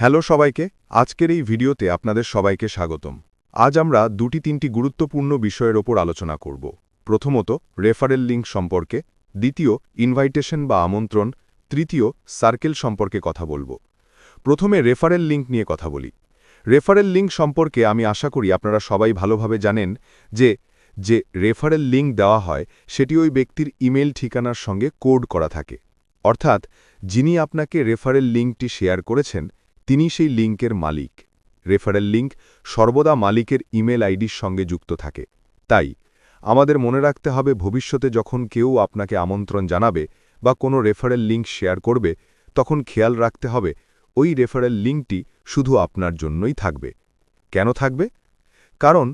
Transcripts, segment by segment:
Hello সবাইকে, আজকের এই ভিডিওতে আপনাদের সবাইকে স্বাগতম। আজ আমরা দুটি-তিনটি গুরুত্বপূর্ণ বিষয়ের ওপর আলোচনা করব। প্রথমত, রেফারেল লিঙ্ক সম্পর্কে, দ্বিতীয়, ইনভাইটেশন বা আমন্ত্রণ, তৃতীয়, সার্কেল সম্পর্কে কথা বলব। প্রথমে রেফারেল লিঙ্ক নিয়ে কথা বলি। রেফারেল লিঙ্ক সম্পর্কে আমি আশা করি আপনারা সবাই ভালোভাবে জানেন যে রেফারেল লিঙ্ক দেওয়া হয় সেটি ওই ব্যক্তির ইমেল ঠিকানার সঙ্গে কোড করা থাকে। অর্থাৎ যিনি আপনাকে রেফারেল লিঙ্কটি শেয়ার করেছেন তিনি সেই লিঙ্কের মালিক। রেফারেল লিঙ্ক সর্বদা মালিকের ইমেল আইডির সঙ্গে যুক্ত থাকে। তাই আমাদের মনে রাখতে হবে ভবিষ্যতে যখন কেউ আপনাকে আমন্ত্রণ জানাবে বা কোনো রেফারেল লিঙ্ক শেয়ার করবে তখন খেয়াল রাখতে হবে ওই রেফারেল লিঙ্কটি শুধু আপনার জন্যই থাকবে। কেন থাকবে? কারণ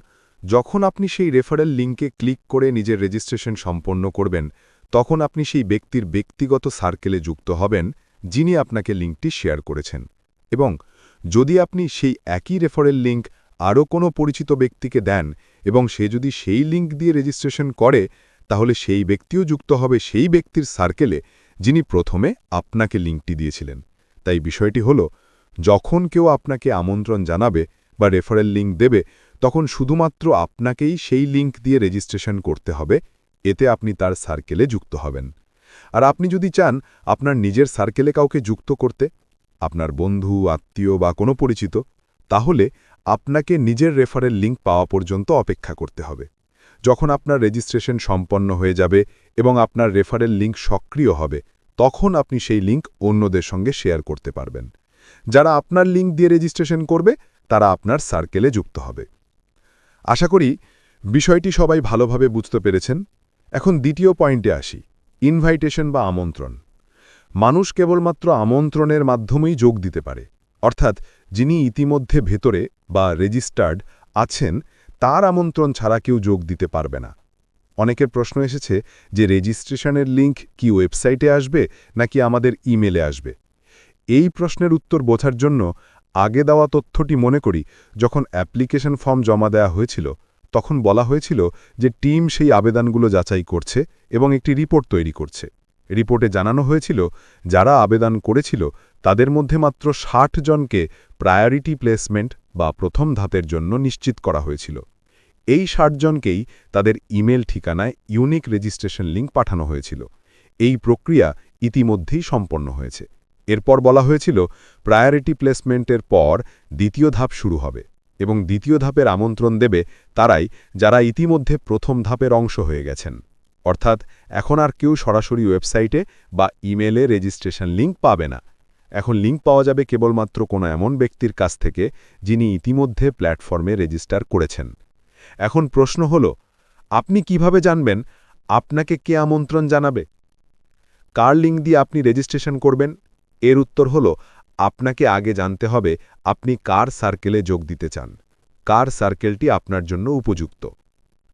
যখন আপনি সেই রেফারেল লিঙ্কে ক্লিক করে নিজের রেজিস্ট্রেশন সম্পন্ন করবেন তখন আপনি সেই ব্যক্তির ব্যক্তিগত সার্কেলে যুক্ত হবেন যিনি আপনাকে লিঙ্কটি শেয়ার করেছেন। এবং যদি আপনি সেই একই রেফারেল লিঙ্ক আরও কোনো পরিচিত ব্যক্তিকে দেন এবং সে যদি সেই লিঙ্ক দিয়ে রেজিস্ট্রেশন করে তাহলে সেই ব্যক্তিও যুক্ত হবে সেই ব্যক্তির সার্কেলে যিনি প্রথমে আপনাকে লিঙ্কটি দিয়েছিলেন। তাই বিষয়টি হল, যখন কেউ আপনাকে আমন্ত্রণ জানাবে বা রেফারেল লিঙ্ক দেবে তখন শুধুমাত্র আপনাকেই সেই লিঙ্ক দিয়ে রেজিস্ট্রেশন করতে হবে, এতে আপনি তার সার্কেলে যুক্ত হবেন। আর আপনি যদি চান আপনার নিজের সার্কেলে কাউকে যুক্ত করতে, আপনার বন্ধু, আত্মীয় বা কোনো পরিচিত, তাহলে আপনাকে নিজের রেফারেল লিঙ্ক পাওয়া পর্যন্ত অপেক্ষা করতে হবে। যখন আপনার রেজিস্ট্রেশন সম্পন্ন হয়ে যাবে এবং আপনার রেফারেল লিঙ্ক সক্রিয় হবে তখন আপনি সেই লিঙ্ক অন্যদের সঙ্গে শেয়ার করতে পারবেন। যারা আপনার লিঙ্ক দিয়ে রেজিস্ট্রেশন করবে তারা আপনার সার্কেলে যুক্ত হবে। আশা করি বিষয়টি সবাই ভালোভাবে বুঝতে পেরেছেন। এখন দ্বিতীয় পয়েন্টে আসি, ইনভাইটেশন বা আমন্ত্রণ। মানুষ কেবলমাত্র আমন্ত্রণের মাধ্যমেই যোগ দিতে পারে। অর্থাৎ যিনি ইতিমধ্যে ভেতরে বা রেজিস্টার্ড আছেন তার আমন্ত্রণ ছাড়া কেউ যোগ দিতে পারবে না। অনেকের প্রশ্ন এসেছে যে রেজিস্ট্রেশনের লিঙ্ক কি ওয়েবসাইটে আসবে নাকি আমাদের ইমেলে আসবে। এই প্রশ্নের উত্তর বোঝার জন্য আগে দেওয়া তথ্যটি মনে করি। যখন অ্যাপ্লিকেশন ফর্ম জমা দেওয়া হয়েছিল তখন বলা হয়েছিল যে টিম সেই আবেদনগুলো যাচাই করছে এবং একটি রিপোর্ট তৈরি করছে। রিপোর্টে জানানো হয়েছিল যারা আবেদন করেছিল তাদের মধ্যে মাত্র ৬০ জনকে প্রায়োরিটি প্লেসমেন্ট বা প্রথম ধাপের জন্য নিশ্চিত করা হয়েছিল। এই ৬০ জনকেই তাদের ইমেল ঠিকানায় ইউনিক রেজিস্ট্রেশন লিঙ্ক পাঠানো হয়েছিল। এই প্রক্রিয়া ইতিমধ্যেই সম্পন্ন হয়েছে। এরপর বলা হয়েছিল প্রায়োরিটি প্লেসমেন্টের পর দ্বিতীয় ধাপ শুরু হবে এবং দ্বিতীয় ধাপের আমন্ত্রণ দেবে তারাই যারা ইতিমধ্যে প্রথম ধাপের অংশ হয়ে গেছেন। অর্থাৎ এখন আর কেউ সরাসরি ওয়েবসাইটে বা ইমেলে রেজিস্ট্রেশন লিঙ্ক পাবে না। এখন লিঙ্ক পাওয়া যাবে কেবলমাত্র কোনো এমন ব্যক্তির কাছ থেকে যিনি ইতিমধ্যে প্ল্যাটফর্মে রেজিস্টার করেছেন। এখন প্রশ্ন হল, আপনি কিভাবে জানবেন আপনাকে কে আমন্ত্রণ জানাবে? কার লিঙ্ক দিয়ে আপনি রেজিস্ট্রেশন করবেন? এর উত্তর হল, আপনাকে আগে জানতে হবে আপনি কার সার্কেলে যোগ দিতে চান, কার সার্কেলটি আপনার জন্য উপযুক্ত,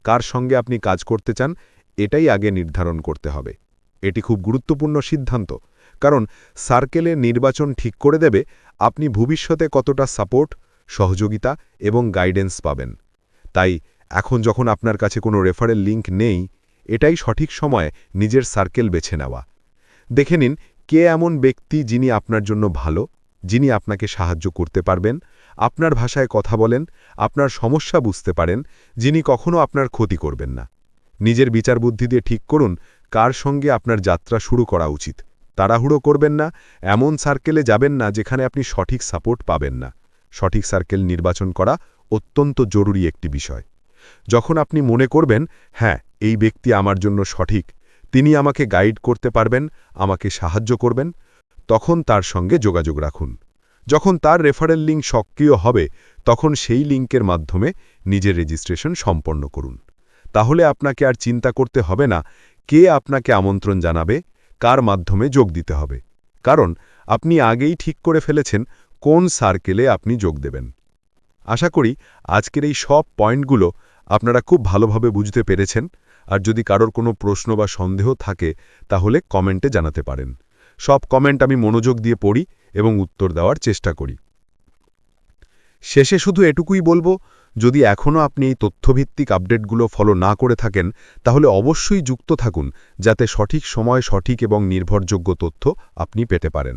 কার সঙ্গে আপনি কাজ করতে চান এটাই আগে নির্ধারণ করতে হবে। এটি খুব গুরুত্বপূর্ণ সিদ্ধান্ত, কারণ সার্কেলের নির্বাচন ঠিক করে দেবে আপনি ভবিষ্যতে কতটা সাপোর্ট, সহযোগিতা এবং গাইডেন্স পাবেন। তাই এখন যখন আপনার কাছে কোনো রেফারেল লিঙ্ক নেই, এটাই সঠিক সময় নিজের সার্কেল বেছে নেওয়া। দেখে নিন কে এমন ব্যক্তি যিনি আপনার জন্য ভালো, যিনি আপনাকে সাহায্য করতে পারবেন, আপনার ভাষায় কথা বলেন, আপনার সমস্যা বুঝতে পারেন, যিনি কখনো আপনার ক্ষতি করবেন না। নিজের বিচার বুদ্ধি দিয়ে ঠিক করুন কার সঙ্গে আপনার যাত্রা শুরু করা উচিত। তাড়াহুড়ো করবেন না, এমন সার্কেলে যাবেন না যেখানে আপনি সঠিক সাপোর্ট পাবেন না। সঠিক সার্কেল নির্বাচন করা অত্যন্ত জরুরি একটি বিষয়। যখন আপনি মনে করবেন হ্যাঁ এই ব্যক্তি আমার জন্য সঠিক, তিনি আমাকে গাইড করতে পারবেন, আমাকে সাহায্য করবেন, তখন তার সঙ্গে যোগাযোগ রাখুন। যখন তার রেফারেল লিঙ্ক সক্রিয় হবে তখন সেই লিঙ্কের মাধ্যমে নিজের রেজিস্ট্রেশন সম্পন্ন করুন। তাহলে আপনাকে আর চিন্তা করতে হবে না কে আপনাকে আমন্ত্রণ জানাবে, কার মাধ্যমে যোগ দিতে হবে, কারণ আপনি আগেই ঠিক করে ফেলেছেন কোন সার্কেলে আপনি যোগ দেবেন। আশা করি আজকের এই সব পয়েন্টগুলো আপনারা খুব ভালোভাবে বুঝতে পেরেছেন। আর যদি কারোর কোনো প্রশ্ন বা সন্দেহ থাকে তাহলে কমেন্টে জানাতে পারেন। সব কমেন্ট আমি মনোযোগ দিয়ে পড়ি এবং উত্তর দেওয়ার চেষ্টা করি। শেষে শুধু এটুকুই বলবো, যদি এখনও আপনি এই তথ্যভিত্তিক আপডেটগুলো ফলো না করে থাকেন তাহলে অবশ্যই যুক্ত থাকুন যাতে সঠিক সময় সঠিক এবং নির্ভরযোগ্য তথ্য আপনি পেতে পারেন।